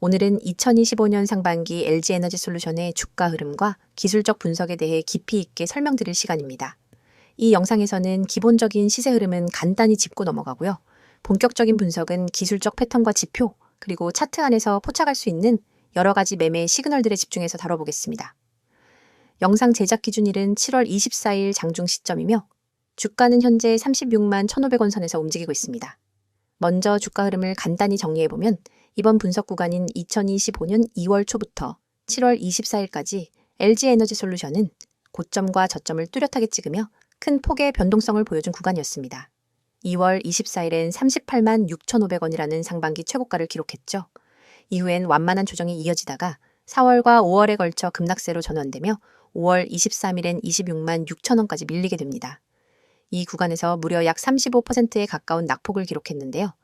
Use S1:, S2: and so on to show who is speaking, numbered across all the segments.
S1: 오늘은 2025년 상반기 LG에너지솔루션의 주가 흐름과 기술적 분석에 대해 깊이 있게 설명드릴 시간입니다. 이 영상에서는 기본적인 시세 흐름은 간단히 짚고 넘어가고요. 본격적인 분석은 기술적 패턴과 지표, 그리고 차트 안에서 포착할 수 있는 여러 가지 매매 시그널들에 집중해서 다뤄보겠습니다. 영상 제작 기준일은 7월 24일 장중 시점이며 주가는 현재 36만 1,500원 선에서 움직이고 있습니다. 먼저 주가 흐름을 간단히 정리해보면 이번 분석 구간인 2025년 2월 초부터 7월 24일까지 LG에너지솔루션은 고점과 저점을 뚜렷하게 찍으며 큰 폭의 변동성을 보여준 구간이었습니다. 2월 24일엔 38만 6,500원이라는 상반기 최고가를 기록했죠. 이후엔 완만한 조정이 이어지다가 4월과 5월에 걸쳐 급락세로 전환되며 5월 23일엔 26만 6천원까지 밀리게 됩니다. 이 구간에서 무려 약 35%에 가까운 낙폭을 기록했는데요.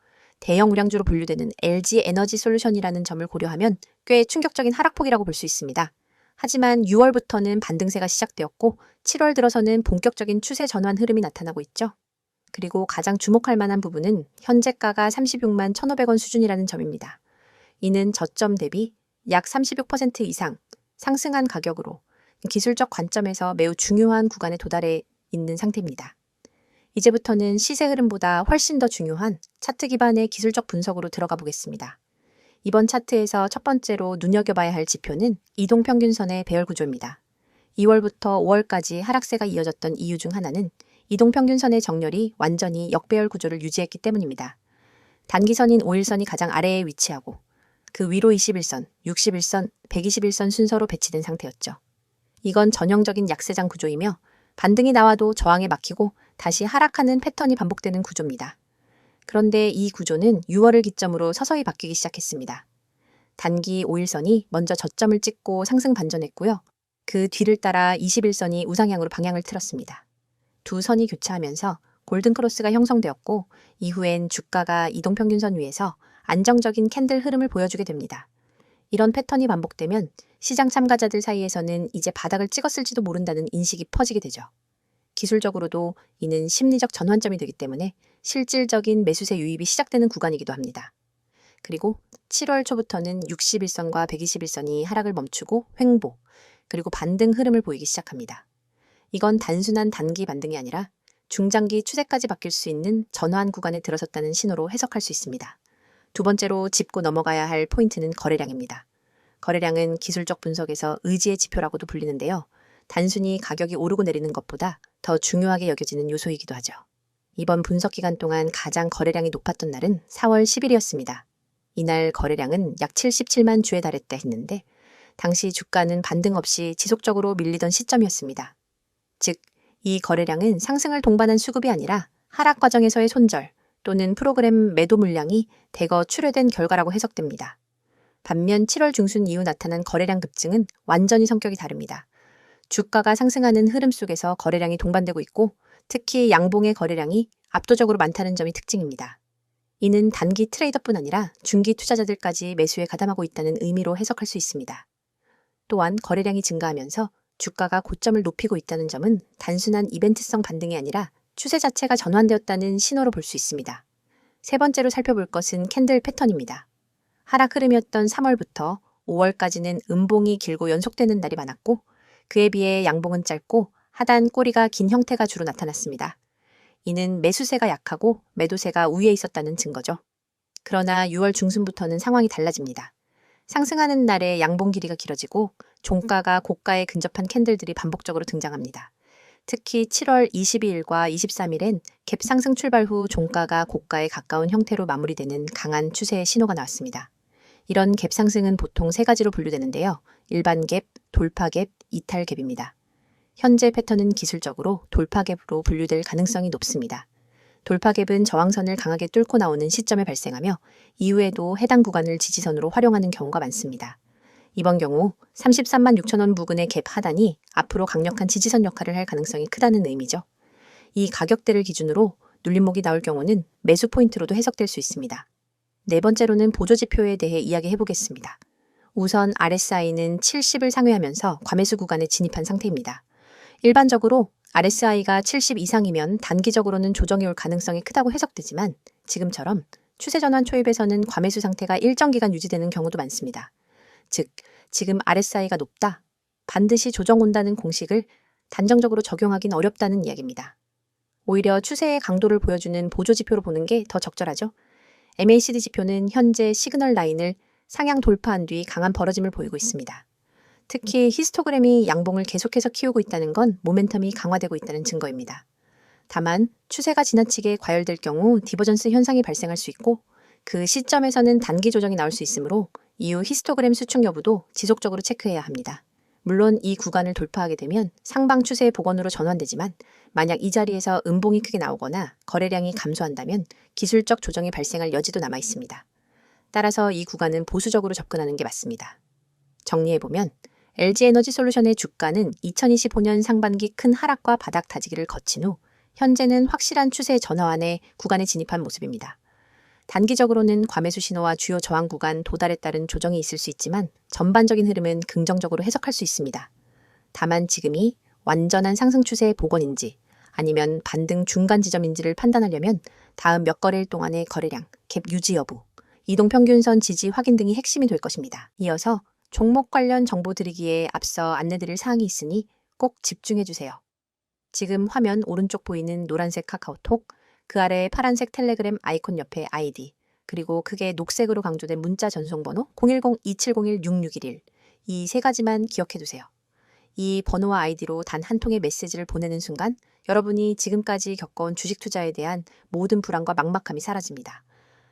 S1: 대형 우량주로 분류되는 LG에너지솔루션이라는 점을 고려하면 꽤 충격적인 하락폭이라고 볼 수 있습니다. 하지만 6월부터는 반등세가 시작되었고 7월 들어서는 본격적인 추세 전환 흐름이 나타나고 있죠. 그리고 가장 주목할 만한 부분은 현재가가 36만 1,500원 수준이라는 점입니다. 이는 저점 대비 약 36% 이상 상승한 가격으로 기술적 관점에서 매우 중요한 구간에 도달해 있는 상태입니다. 이제부터는 시세 흐름보다 훨씬 더 중요한 차트 기반의 기술적 분석으로 들어가 보겠습니다. 이번 차트에서 첫 번째로 눈여겨봐야 할 지표는 이동평균선의 배열 구조입니다. 2월부터 5월까지 하락세가 이어졌던 이유 중 하나는 이동평균선의 정렬이 완전히 역배열 구조를 유지했기 때문입니다. 단기선인 5일선이 가장 아래에 위치하고 그 위로 21선, 61선, 121선 순서로 배치된 상태였죠. 이건 전형적인 약세장 구조이며 반등이 나와도 저항에 막히고 다시 하락하는 패턴이 반복되는 구조입니다. 그런데 이 구조는 6월을 기점으로 서서히 바뀌기 시작했습니다. 단기 5일선이 먼저 저점을 찍고 상승 반전했고요. 그 뒤를 따라 21선이 우상향으로 방향을 틀었습니다. 두 선이 교차하면서 골든크로스가 형성되었고 이후엔 주가가 이동평균선 위에서 안정적인 캔들 흐름을 보여주게 됩니다. 이런 패턴이 반복되면 시장 참가자들 사이에서는 이제 바닥을 찍었을지도 모른다는 인식이 퍼지게 되죠. 기술적으로도 이는 심리적 전환점이 되기 때문에 실질적인 매수세 유입이 시작되는 구간이기도 합니다. 그리고 7월 초부터는 61선과 121선이 하락을 멈추고 횡보, 그리고 반등 흐름을 보이기 시작합니다. 이건 단순한 단기 반등이 아니라 중장기 추세까지 바뀔 수 있는 전환 구간에 들어섰다는 신호로 해석할 수 있습니다. 두 번째로 짚고 넘어가야 할 포인트는 거래량입니다. 거래량은 기술적 분석에서 의지의 지표라고도 불리는데요. 단순히 가격이 오르고 내리는 것보다 더 중요하게 여겨지는 요소이기도 하죠. 이번 분석 기간 동안 가장 거래량이 높았던 날은 4월 10일이었습니다. 이날 거래량은 약 77만 주에 달했다 했는데 당시 주가는 반등 없이 지속적으로 밀리던 시점이었습니다. 즉, 이 거래량은 상승을 동반한 수급이 아니라 하락 과정에서의 손절 또는 프로그램 매도 물량이 대거 출회된 결과라고 해석됩니다. 반면 7월 중순 이후 나타난 거래량 급증은 완전히 성격이 다릅니다. 주가가 상승하는 흐름 속에서 거래량이 동반되고 있고 특히 양봉의 거래량이 압도적으로 많다는 점이 특징입니다. 이는 단기 트레이더뿐 아니라 중기 투자자들까지 매수에 가담하고 있다는 의미로 해석할 수 있습니다. 또한 거래량이 증가하면서 주가가 고점을 높이고 있다는 점은 단순한 이벤트성 반등이 아니라 추세 자체가 전환되었다는 신호로 볼 수 있습니다. 세 번째로 살펴볼 것은 캔들 패턴입니다. 하락 흐름이었던 3월부터 5월까지는 음봉이 길고 연속되는 날이 많았고 그에 비해 양봉은 짧고 하단 꼬리가 긴 형태가 주로 나타났습니다. 이는 매수세가 약하고 매도세가 우위에 있었다는 증거죠. 그러나 6월 중순부터는 상황이 달라집니다. 상승하는 날에 양봉 길이가 길어지고 종가가 고가에 근접한 캔들들이 반복적으로 등장합니다. 특히 7월 22일과 23일엔 갭 상승 출발 후 종가가 고가에 가까운 형태로 마무리되는 강한 추세의 신호가 나왔습니다. 이런 갭 상승은 보통 세 가지로 분류되는데요. 일반 갭, 돌파 갭, 이탈 갭입니다. 현재 패턴은 기술적으로 돌파 갭으로 분류될 가능성이 높습니다. 돌파 갭은 저항선을 강하게 뚫고 나오는 시점에 발생하며 이후에도 해당 구간을 지지선으로 활용하는 경우가 많습니다. 이번 경우 33만 6천원 부근의 갭 하단이 앞으로 강력한 지지선 역할을 할 가능성이 크다는 의미죠. 이 가격대를 기준으로 눌림목이 나올 경우는 매수 포인트로도 해석될 수 있습니다. 네 번째로는 보조지표에 대해 이야기해 보겠습니다. 우선 RSI는 70을 상회하면서 과매수 구간에 진입한 상태입니다. 일반적으로 RSI가 70 이상이면 단기적으로는 조정이 올 가능성이 크다고 해석되지만 지금처럼 추세 전환 초입에서는 과매수 상태가 일정 기간 유지되는 경우도 많습니다. 즉, 지금 RSI가 높다, 반드시 조정 온다는 공식을 단정적으로 적용하긴 어렵다는 이야기입니다. 오히려 추세의 강도를 보여주는 보조 지표로 보는 게 더 적절하죠. MACD 지표는 현재 시그널 라인을 상향 돌파한 뒤 강한 벌어짐을 보이고 있습니다. 특히 히스토그램이 양봉을 계속해서 키우고 있다는 건 모멘텀이 강화되고 있다는 증거입니다. 다만 추세가 지나치게 과열될 경우 디버전스 현상이 발생할 수 있고 그 시점에서는 단기 조정이 나올 수 있으므로 이후 히스토그램 수축 여부도 지속적으로 체크해야 합니다. 물론 이 구간을 돌파하게 되면 상방 추세의 복원으로 전환되지만 만약 이 자리에서 음봉이 크게 나오거나 거래량이 감소한다면 기술적 조정이 발생할 여지도 남아 있습니다. 따라서 이 구간은 보수적으로 접근하는 게 맞습니다. 정리해보면 LG에너지솔루션의 주가는 2025년 상반기 큰 하락과 바닥 다지기를 거친 후 현재는 확실한 추세 전환의 구간에 진입한 모습입니다. 단기적으로는 과매수 신호와 주요 저항 구간 도달에 따른 조정이 있을 수 있지만 전반적인 흐름은 긍정적으로 해석할 수 있습니다. 다만 지금이 완전한 상승 추세의 복원인지 아니면 반등 중간 지점인지를 판단하려면 다음 몇 거래일 동안의 거래량, 갭 유지 여부, 이동평균선 지지 확인 등이 핵심이 될 것입니다. 이어서 종목 관련 정보 드리기에 앞서 안내드릴 사항이 있으니 꼭 집중해주세요. 지금 화면 오른쪽 보이는 노란색 카카오톡, 그 아래 파란색 텔레그램 아이콘 옆에 아이디, 그리고 크게 녹색으로 강조된 문자 전송번호 010-2701-6611 이 세 가지만 기억해두세요. 이 번호와 아이디로 단 한 통의 메시지를 보내는 순간 여러분이 지금까지 겪어온 주식 투자에 대한 모든 불안과 막막함이 사라집니다.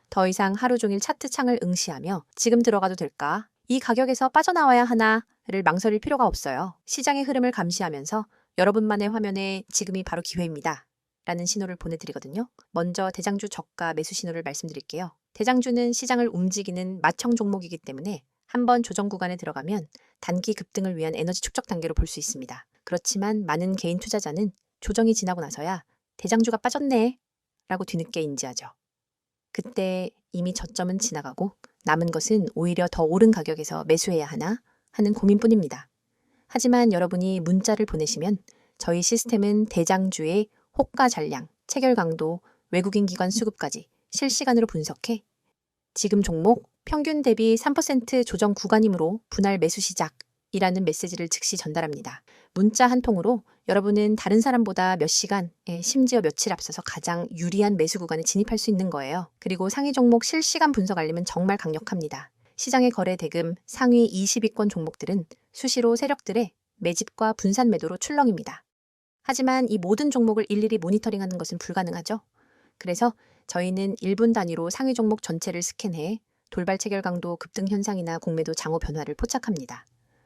S1: 더 이상 하루 종일 차트 창을 응시하며 지금 들어가도 될까? 이 가격에서 빠져나와야 하나를 망설일 필요가 없어요. 시장의 흐름을 감시하면서 여러분만의 화면에 지금이 바로 기회입니다. 라는 신호를 보내드리거든요. 먼저 대장주 저가 매수 신호를 말씀드릴게요. 대장주는 시장을 움직이는 마청 종목이기 때문에 한번 조정 구간에 들어가면 단기 급등을 위한 에너지 축적 단계로 볼 수 있습니다. 그렇지만 많은 개인 투자자는 조정이 지나고 나서야 대장주가 빠졌네 라고 뒤늦게 인지하죠. 그때 이미 저점은 지나가고 남은 것은 오히려 더 오른 가격에서 매수해야 하나 하는 고민뿐입니다. 하지만 여러분이 문자를 보내시면 저희 시스템은 대장주의 호가 잔량, 체결 강도, 외국인 기관 수급까지 실시간으로 분석해 지금 종목 평균 대비 3% 조정 구간이므로 분할 매수 시작이라는 메시지를 즉시 전달합니다. 문자 한 통으로 여러분은 다른 사람보다 몇 시간, 심지어 며칠 앞서서 가장 유리한 매수 구간에 진입할 수 있는 거예요. 그리고 상위 종목 실시간 분석 알림은 정말 강력합니다. 시장의 거래 대금 상위 20위권 종목들은 수시로 세력들의 매집과 분산 매도로 출렁입니다. 하지만 이 모든 종목을 일일이 모니터링하는 것은 불가능하죠. 그래서 저희는 1분 단위로 상위 종목 전체를 스캔해 돌발 체결 강도 급등 현상이나 공매도 장호 변화를 포착합니다.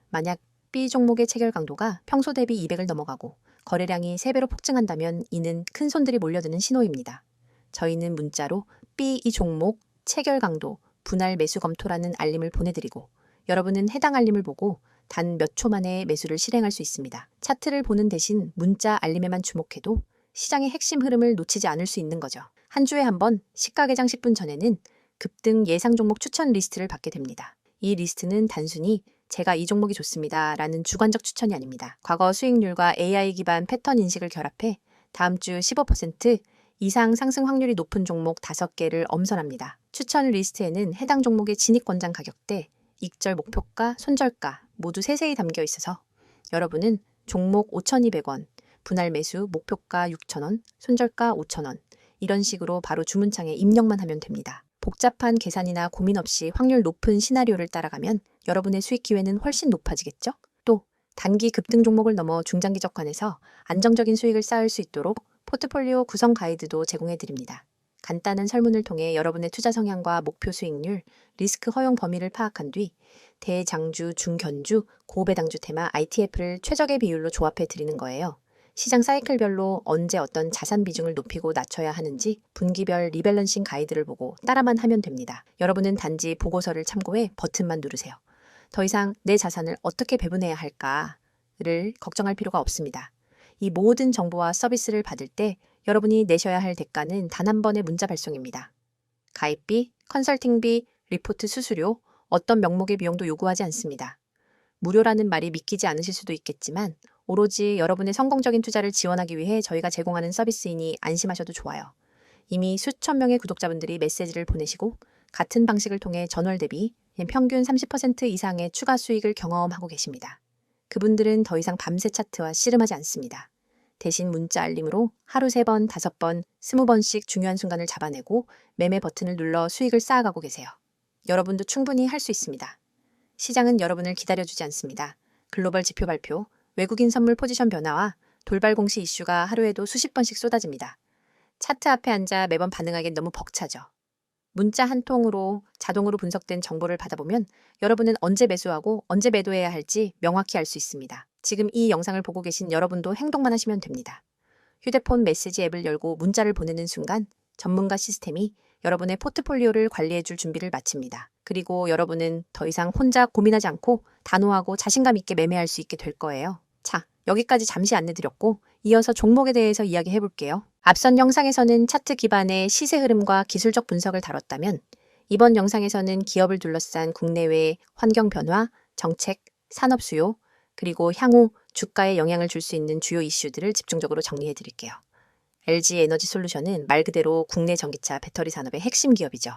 S1: 만약 B 종목의 체결 강도가 평소 대비 200을 넘어가고 거래량이 3배로 폭증한다면 이는 큰 손들이 몰려드는 신호입니다. 저희는 문자로 B 이 종목 체결 강도 분할 매수 검토라는 알림을 보내드리고 여러분은 해당 알림을 보고 단 몇 초 만에 매수를 실행할 수 있습니다. 차트를 보는 대신 문자 알림에만 주목해도 시장의 핵심 흐름을 놓치지 않을 수 있는 거죠. 한 주에 한 번 시가 개장 10분 전에는 급등 예상 종목 추천 리스트를 받게 됩니다. 이 리스트는 단순히 제가 이 종목이 좋습니다 라는 주관적 추천이 아닙니다. 과거 수익률과 AI 기반 패턴 인식을 결합해 다음 주 15% 이상 상승 확률이 높은 종목 5개를 엄선합니다. 추천 리스트에는 해당 종목의 진입 권장 가격대, 익절 목표가, 손절가 모두 세세히 담겨 있어서 여러분은 종목 5,200원, 분할 매수 목표가 6,000원, 손절가 5,000원 이런 식으로 바로 주문창에 입력만 하면 됩니다. 복잡한 계산이나 고민 없이 확률 높은 시나리오를 따라가면 여러분의 수익 기회는 훨씬 높아지겠죠? 또 단기 급등 종목을 넘어 중장기적 관에서 안정적인 수익을 쌓을 수 있도록 포트폴리오 구성 가이드도 제공해 드립니다. 간단한 설문을 통해 여러분의 투자 성향과 목표 수익률, 리스크 허용 범위를 파악한 뒤 대장주, 중견주, 고배당주 테마 ITF를 최적의 비율로 조합해 드리는 거예요. 시장 사이클별로 언제 어떤 자산 비중을 높이고 낮춰야 하는지 분기별 리밸런싱 가이드를 보고 따라만 하면 됩니다. 여러분은 단지 보고서를 참고해 버튼만 누르세요. 더 이상 내 자산을 어떻게 배분해야 할까를 걱정할 필요가 없습니다. 이 모든 정보와 서비스를 받을 때 여러분이 내셔야 할 대가는 단 한 번의 문자 발송입니다. 가입비, 컨설팅비, 리포트 수수료, 어떤 명목의 비용도 요구하지 않습니다. 무료라는 말이 믿기지 않으실 수도 있겠지만 오로지 여러분의 성공적인 투자를 지원하기 위해 저희가 제공하는 서비스이니 안심하셔도 좋아요. 이미 수천 명의 구독자분들이 메시지를 보내시고 같은 방식을 통해 전월 대비 평균 30% 이상의 추가 수익을 경험하고 계십니다. 그분들은 더 이상 밤새 차트와 씨름하지 않습니다. 대신 문자 알림으로 하루 3번, 5번, 20번씩 중요한 순간을 잡아내고 매매 버튼을 눌러 수익을 쌓아가고 계세요. 여러분도 충분히 할 수 있습니다. 시장은 여러분을 기다려주지 않습니다. 글로벌 지표 발표, 외국인 선물 포지션 변화와 돌발 공시 이슈가 하루에도 수십 번씩 쏟아집니다. 차트 앞에 앉아 매번 반응하기엔 너무 벅차죠. 문자 한 통으로 자동으로 분석된 정보를 받아보면 여러분은 언제 매수하고 언제 매도해야 할지 명확히 알 수 있습니다. 지금 이 영상을 보고 계신 여러분도 행동만 하시면 됩니다. 휴대폰 메시지 앱을 열고 문자를 보내는 순간 전문가 시스템이 여러분의 포트폴리오를 관리해줄 준비를 마칩니다. 그리고 여러분은 더 이상 혼자 고민하지 않고 단호하고 자신감 있게 매매할 수 있게 될 거예요. 자, 여기까지 잠시 안내드렸고 이어서 종목에 대해서 이야기해 볼게요. 앞선 영상에서는 차트 기반의 시세 흐름과 기술적 분석을 다뤘다면 이번 영상에서는 기업을 둘러싼 국내외 환경 변화, 정책, 산업 수요, 그리고 향후 주가에 영향을 줄 수 있는 주요 이슈들을 집중적으로 정리해 드릴게요. LG 에너지 솔루션은 말 그대로 국내 전기차 배터리 산업의 핵심 기업이죠.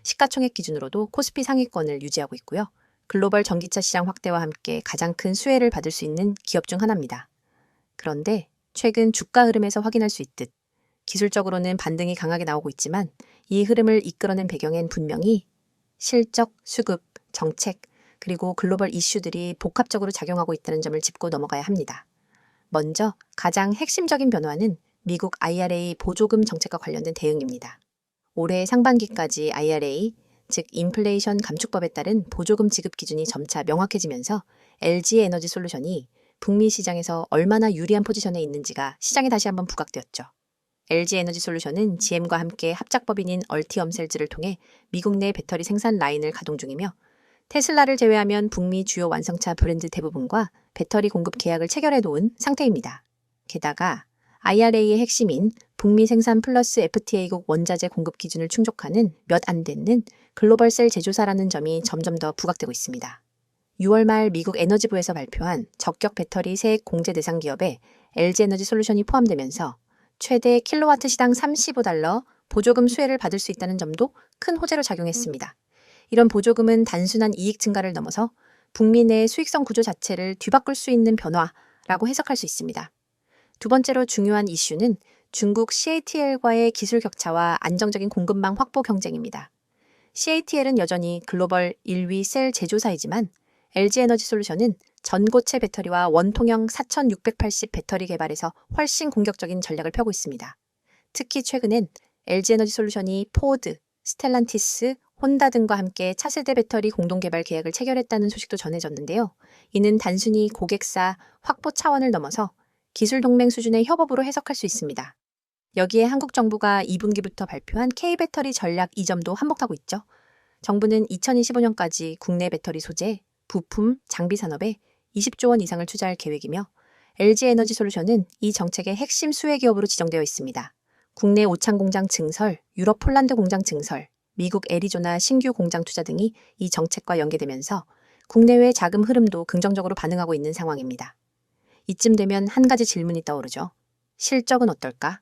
S1: 시가총액 기준으로도 코스피 상위권을 유지하고 있고요. 글로벌 전기차 시장 확대와 함께 가장 큰 수혜를 받을 수 있는 기업 중 하나입니다. 그런데 최근 주가 흐름에서 확인할 수 있듯 기술적으로는 반등이 강하게 나오고 있지만 이 흐름을 이끌어낸 배경엔 분명히 실적, 수급, 정책, 그리고 글로벌 이슈들이 복합적으로 작용하고 있다는 점을 짚고 넘어가야 합니다. 먼저 가장 핵심적인 변화는 미국 IRA 보조금 정책과 관련된 대응입니다. 올해 상반기까지 IRA, 즉 인플레이션 감축법에 따른 보조금 지급 기준이 점차 명확해지면서 LG 에너지 솔루션이 북미 시장에서 얼마나 유리한 포지션에 있는지가 시장에 다시 한번 부각되었죠. LG 에너지 솔루션은 GM과 함께 합작법인인 얼티엄셀즈를 통해 미국 내 배터리 생산 라인을 가동 중이며 테슬라를 제외하면 북미 주요 완성차 브랜드 대부분과 배터리 공급 계약을 체결해 놓은 상태입니다. 게다가 IRA의 핵심인 북미 생산 플러스 FTA국 원자재 공급 기준을 충족하는 몇 안 되는 글로벌 셀 제조사라는 점이 점점 더 부각되고 있습니다. 6월 말 미국 에너지부에서 발표한 적격 배터리 세액 공제 대상 기업에 LG 에너지 솔루션이 포함되면서 최대 킬로와트 시당 $35 보조금 수혜를 받을 수 있다는 점도 큰 호재로 작용했습니다. 이런 보조금은 단순한 이익 증가를 넘어서 북미 내 수익성 구조 자체를 뒤바꿀 수 있는 변화라고 해석할 수 있습니다. 두 번째로 중요한 이슈는 중국 CATL과의 기술 격차와 안정적인 공급망 확보 경쟁입니다. CATL은 여전히 글로벌 1위 셀 제조사이지만 LG 에너지 솔루션은 전고체 배터리와 원통형 4680 배터리 개발에서 훨씬 공격적인 전략을 펴고 있습니다. 특히 최근엔 LG 에너지 솔루션이 포드, 스텔란티스, 혼다 등과 함께 차세대 배터리 공동 개발 계약을 체결했다는 소식도 전해졌는데요. 이는 단순히 고객사 확보 차원을 넘어서 기술 동맹 수준의 협업으로 해석할 수 있습니다. 여기에 한국 정부가 2분기부터 발표한 K배터리 전략 이점도 한몫하고 있죠. 정부는 2025년까지 국내 배터리 소재, 부품, 장비 산업에 20조 원 이상을 투자할 계획이며 LG 에너지 솔루션은 이 정책의 핵심 수혜 기업으로 지정되어 있습니다. 국내 오창 공장 증설, 유럽 폴란드 공장 증설, 미국 애리조나 신규 공장 투자 등이 이 정책과 연계되면서 국내외 자금 흐름도 긍정적으로 반응하고 있는 상황입니다. 이쯤 되면 한 가지 질문이 떠오르죠. 실적은 어떨까?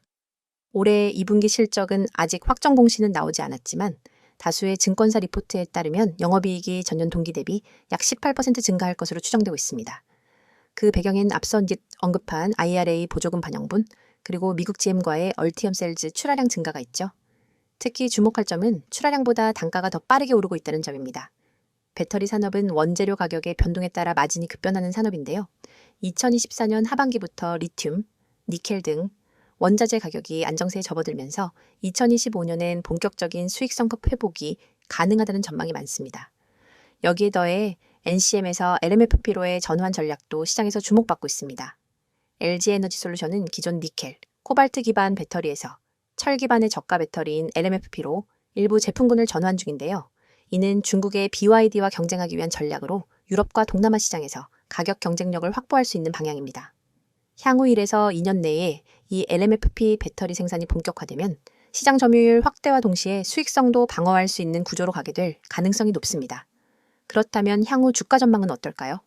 S1: 올해 2분기 실적은 아직 확정 공시는 나오지 않았지만 다수의 증권사 리포트에 따르면 영업이익이 전년 동기 대비 약 18% 증가할 것으로 추정되고 있습니다. 그 배경엔 앞서 언급한 IRA 보조금 반영분, 그리고 미국 GM과의 얼티엄셀즈 출하량 증가가 있죠. 특히 주목할 점은 출하량보다 단가가 더 빠르게 오르고 있다는 점입니다. 배터리 산업은 원재료 가격의 변동에 따라 마진이 급변하는 산업인데요. 2024년 하반기부터 리튬, 니켈 등 원자재 가격이 안정세에 접어들면서 2025년엔 본격적인 수익성급 회복이 가능하다는 전망이 많습니다. 여기에 더해 NCM에서 LMFP로의 전환 전략도 시장에서 주목받고 있습니다. LG 에너지 솔루션은 기존 니켈, 코발트 기반 배터리에서 철 기반의 저가 배터리인 LMFP로 일부 제품군을 전환 중인데요. 이는 중국의 BYD와 경쟁하기 위한 전략으로 유럽과 동남아 시장에서 가격 경쟁력을 확보할 수 있는 방향입니다. 향후 1에서 2년 내에 이 LMFP 배터리 생산이 본격화되면 시장 점유율 확대와 동시에 수익성도 방어할 수 있는 구조로 가게 될 가능성이 높습니다. 그렇다면 향후 주가 전망은 어떨까요?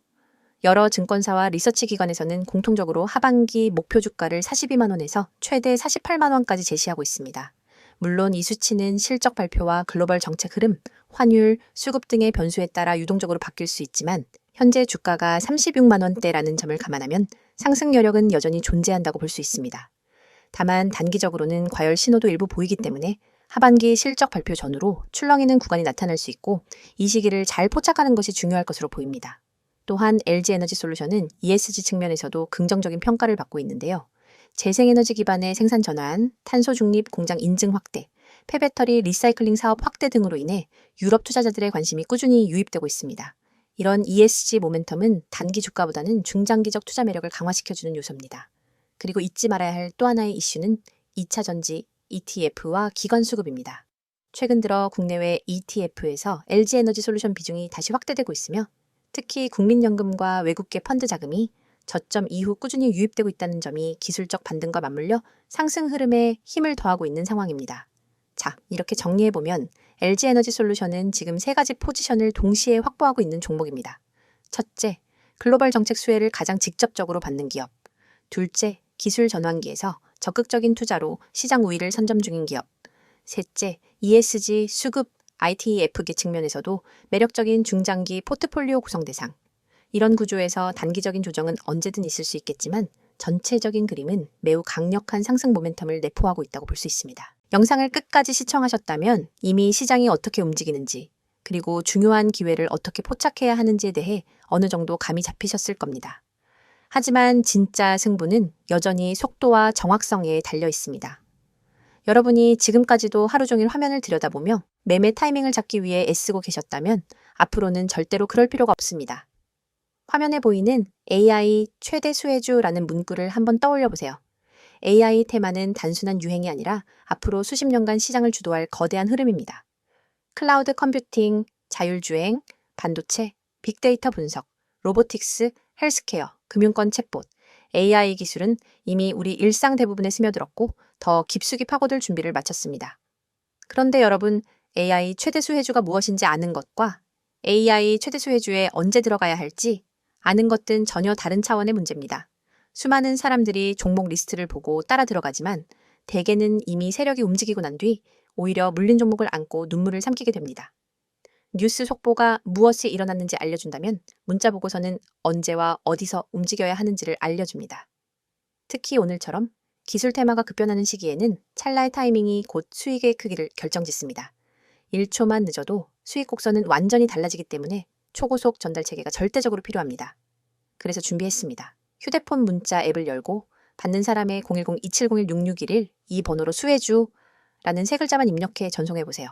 S1: 여러 증권사와 리서치 기관에서는 공통적으로 하반기 목표 주가를 42만 원에서 최대 48만 원까지 제시하고 있습니다. 물론 이 수치는 실적 발표와 글로벌 정책 흐름, 환율, 수급 등의 변수에 따라 유동적으로 바뀔 수 있지만 현재 주가가 36만 원대라는 점을 감안하면 상승 여력은 여전히 존재한다고 볼 수 있습니다. 다만 단기적으로는 과열 신호도 일부 보이기 때문에 하반기 실적 발표 전후로 출렁이는 구간이 나타날 수 있고 이 시기를 잘 포착하는 것이 중요할 것으로 보입니다. 또한 LG에너지솔루션은 ESG 측면에서도 긍정적인 평가를 받고 있는데요. 재생에너지 기반의 생산 전환, 탄소 중립 공장 인증 확대, 폐배터리 리사이클링 사업 확대 등으로 인해 유럽 투자자들의 관심이 꾸준히 유입되고 있습니다. 이런 ESG 모멘텀은 단기 주가보다는 중장기적 투자 매력을 강화시켜주는 요소입니다. 그리고 잊지 말아야 할 또 하나의 이슈는 2차 전지, ETF와 기관 수급입니다. 최근 들어 국내외 ETF에서 LG에너지솔루션 비중이 다시 확대되고 있으며 특히 국민연금과 외국계 펀드 자금이 저점 이후 꾸준히 유입되고 있다는 점이 기술적 반등과 맞물려 상승 흐름에 힘을 더하고 있는 상황입니다. 자, 이렇게 정리해보면 LG에너지솔루션은 지금 세 가지 포지션을 동시에 확보하고 있는 종목입니다. 첫째, 글로벌 정책 수혜를 가장 직접적으로 받는 기업. 둘째, 기술 전환기에서 적극적인 투자로 시장 우위를 선점 중인 기업. 셋째, ESG, 수급, ITF계 측면에서도 매력적인 중장기 포트폴리오 구성 대상. 이런 구조에서 단기적인 조정은 언제든 있을 수 있겠지만 전체적인 그림은 매우 강력한 상승 모멘텀을 내포하고 있다고 볼 수 있습니다. 영상을 끝까지 시청하셨다면 이미 시장이 어떻게 움직이는지 그리고 중요한 기회를 어떻게 포착해야 하는지에 대해 어느 정도 감이 잡히셨을 겁니다. 하지만 진짜 승부는 여전히 속도와 정확성에 달려 있습니다. 여러분이 지금까지도 하루 종일 화면을 들여다보며 매매 타이밍을 잡기 위해 애쓰고 계셨다면 앞으로는 절대로 그럴 필요가 없습니다. 화면에 보이는 AI 최대 수혜주라는 문구를 한번 떠올려 보세요. AI 테마는 단순한 유행이 아니라 앞으로 수십 년간 시장을 주도할 거대한 흐름입니다. 클라우드 컴퓨팅, 자율주행, 반도체, 빅데이터 분석, 로보틱스, 헬스케어, 금융권 챗봇, AI 기술은 이미 우리 일상 대부분에 스며들었고 더 깊숙이 파고들 준비를 마쳤습니다. 그런데 여러분, AI 최대 수혜주가 무엇인지 아는 것과 AI 최대 수혜주에 언제 들어가야 할지 아는 것은 전혀 다른 차원의 문제입니다. 수많은 사람들이 종목 리스트를 보고 따라 들어가지만 대개는 이미 세력이 움직이고 난 뒤 오히려 물린 종목을 안고 눈물을 삼키게 됩니다. 뉴스 속보가 무엇이 일어났는지 알려준다면 문자 보고서는 언제와 어디서 움직여야 하는지를 알려줍니다. 특히 오늘처럼 기술 테마가 급변하는 시기에는 찰나의 타이밍이 곧 수익의 크기를 결정짓습니다. 1초만 늦어도 수익 곡선은 완전히 달라지기 때문에 초고속 전달 체계가 절대적으로 필요합니다. 그래서 준비했습니다. 휴대폰 문자 앱을 열고 받는 사람의 010-2701-6611 이 번호로 수혜주라는 세 글자만 입력해 전송해보세요.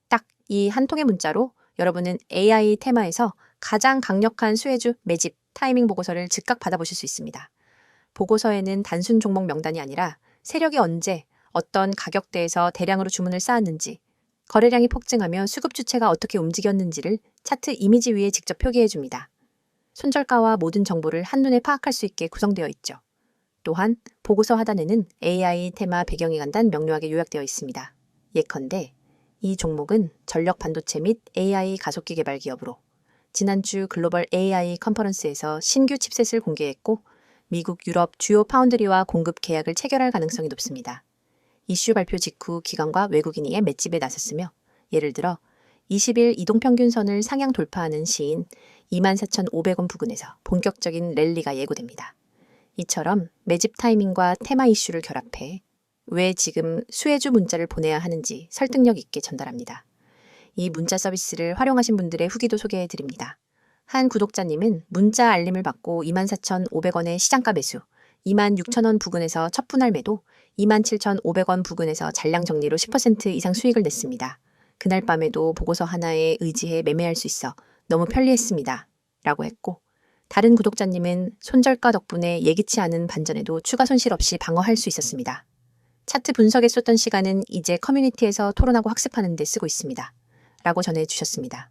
S1: 딱 이 한 통의 문자로 여러분은 AI 테마에서 가장 강력한 수혜주 매집 타이밍 보고서를 즉각 받아보실 수 있습니다. 보고서에는 단순 종목 명단이 아니라 세력이 언제 어떤 가격대에서 대량으로 주문을 쌓았는지 거래량이 폭증하며 수급 주체가 어떻게 움직였는지를 차트 이미지 위에 직접 표기해줍니다. 손절가와 모든 정보를 한눈에 파악할 수 있게 구성되어 있죠. 또한 보고서 하단에는 AI 테마 배경이 간단 명료하게 요약되어 있습니다. 예컨대 이 종목은 전력 반도체 및 AI 가속기 개발 기업으로 지난주 글로벌 AI 컨퍼런스에서 신규 칩셋을 공개했고 미국, 유럽 주요 파운드리와 공급 계약을 체결할 가능성이 높습니다. 이슈 발표 직후 기관과 외국인이 맷집에 나섰으며 예를 들어 20일 이동평균선을 상향 돌파하는 시인 24,500원 부근에서 본격적인 랠리가 예고됩니다. 이처럼 매집 타이밍과 테마 이슈를 결합해 왜 지금 수혜주 문자를 보내야 하는지 설득력 있게 전달합니다. 이 문자 서비스를 활용하신 분들의 후기도 소개해드립니다. 한 구독자님은 문자 알림을 받고 24,500원의 시장가 매수, 26,000원 부근에서 첫 분할 매도, 27,500원 부근에서 잔량 정리로 10% 이상 수익을 냈습니다. 그날 밤에도 보고서 하나에 의지해 매매할 수 있어 너무 편리했습니다. 라고 했고 다른 구독자님은 손절가 덕분에 예기치 않은 반전에도 추가 손실 없이 방어할 수 있었습니다. 차트 분석에 쏟던 시간은 이제 커뮤니티에서 토론하고 학습하는 데 쓰고 있습니다. 라고 전해주셨습니다.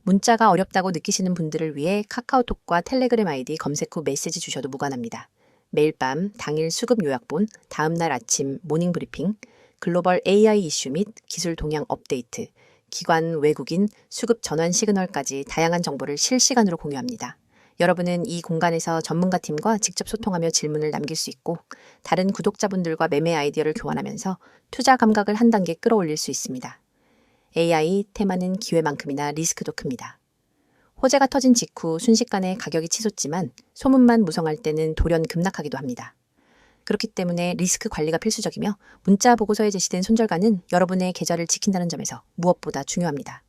S1: 문자가 어렵다고 느끼시는 분들을 위해 카카오톡과 텔레그램 아이디 검색 후 메시지 주셔도 무관합니다. 매일 밤 당일 수급 요약본, 다음날 아침 모닝 브리핑, 글로벌 AI 이슈 및 기술 동향 업데이트, 기관 외국인 수급 전환 시그널까지 다양한 정보를 실시간으로 공유합니다. 여러분은 이 공간에서 전문가팀과 직접 소통하며 질문을 남길 수 있고 다른 구독자분들과 매매 아이디어를 교환하면서 투자 감각을 한 단계 끌어올릴 수 있습니다. AI 테마는 기회만큼이나 리스크도 큽니다. 호재가 터진 직후 순식간에 가격이 치솟지만 소문만 무성할 때는 돌연 급락하기도 합니다. 그렇기 때문에 리스크 관리가 필수적이며 문자 보고서에 제시된 손절가는 여러분의 계좌를 지킨다는 점에서 무엇보다 중요합니다.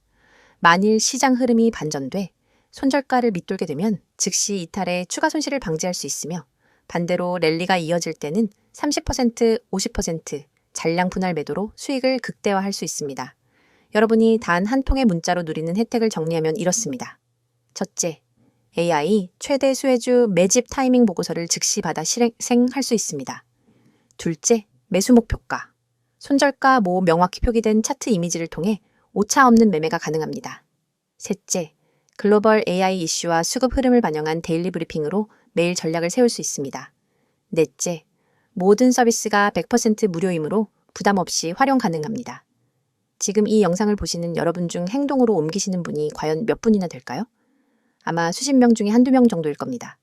S1: 만일 시장 흐름이 반전돼 손절가를 밑돌게 되면 즉시 이탈해 추가 손실을 방지할 수 있으며 반대로 랠리가 이어질 때는 30%, 50% 잔량 분할 매도로 수익을 극대화할 수 있습니다. 여러분이 단 한 통의 문자로 누리는 혜택을 정리하면 이렇습니다. 첫째, AI 최대 수혜주 매집 타이밍 보고서를 즉시 받아 실행할 수 있습니다. 둘째, 매수 목표가. 손절가 모 명확히 표기된 차트 이미지를 통해 오차 없는 매매가 가능합니다. 셋째, 글로벌 AI 이슈와 수급 흐름을 반영한 데일리 브리핑으로 매일 전략을 세울 수 있습니다. 넷째, 모든 서비스가 100% 무료이므로 부담 없이 활용 가능합니다. 지금 이 영상을 보시는 여러분 중 행동으로 옮기시는 분이 과연 몇 분이나 될까요? 아마 수십 명 중에 한두 명 정도일 겁니다.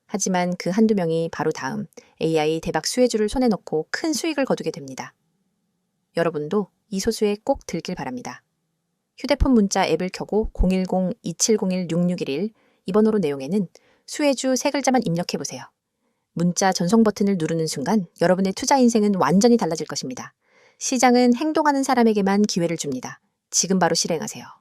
S1: 하지만 그 한두 명이 바로 다음 AI 대박 수혜주를 손에 넣고 큰 수익을 거두게 됩니다. 여러분도 이 소수에 꼭 들길 바랍니다. 휴대폰 문자 앱을 켜고 010-2701-6611 이 번호로 내용에는 수혜주 세 글자만 입력해보세요. 문자 전송 버튼을 누르는 순간 여러분의 투자 인생은 완전히 달라질 것입니다. 시장은 행동하는 사람에게만 기회를 줍니다. 지금 바로 실행하세요.